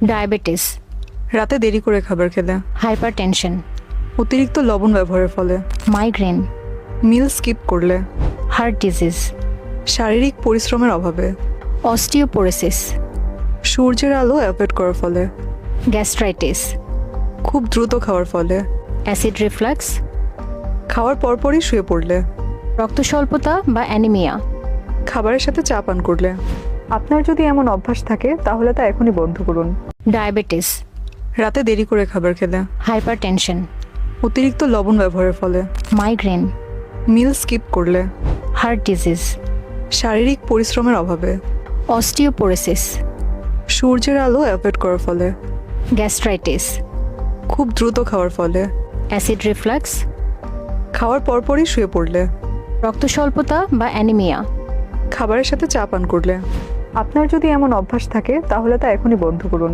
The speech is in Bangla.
ডায়াবেটিস, রাতে দেরি করে খাবার খেলে, হাইপারটেনশন, অতিরিক্ত লবণ ব্যবহারের ফলে, মাইগ্রেন, মিল স্কিপ করলে, হার্ট ডিজিজ, শারীরিক পরিশ্রমের অভাবে, অস্টিওপোরোসিস, সূর্যের আলো অ্যাভয়েড করার ফলে, গ্যাস্ট্রাইটিস, খুব দ্রুত খাওয়ার ফলে, অ্যাসিড রিফ্লাক্স, খাওয়ার পরপরই শুয়ে পড়লে, রক্ত স্বল্পতা বা অ্যানিমিয়া। খাবারের সাথে চা পান করলে। আপনার যদি এমন অভ্যাস থাকে তাহলে তা এখনই বন্ধ করুন। ডায়াবেটিস, রাতে দেরি করে খাবার খেলে, হাইপারটেনশন, অতিরিক্ত লবণ ব্যবহারের ফলে, মাইগ্রেন, মিল স্কিপ করলে, হার্ট ডিজিজ, শারীরিক পরিশ্রমের অভাবে, অস্টিওপোরোসিস, সূর্যের আলো অ্যাভয়েড করার ফলে, গ্যাস্ট্রাইটিস, খুব দ্রুত খাওয়ার ফলে, অ্যাসিড রিফ্লাক্স, খাওয়ার পরপরই শুয়ে পড়লে, রক্ত স্বল্পতা বা অ্যানিমিয়া। খাবারের সাথে চা পান করলে। আপনার যদি এমন অভ্যাস থাকে তাহলে তা এখনই বন্ধ করুন।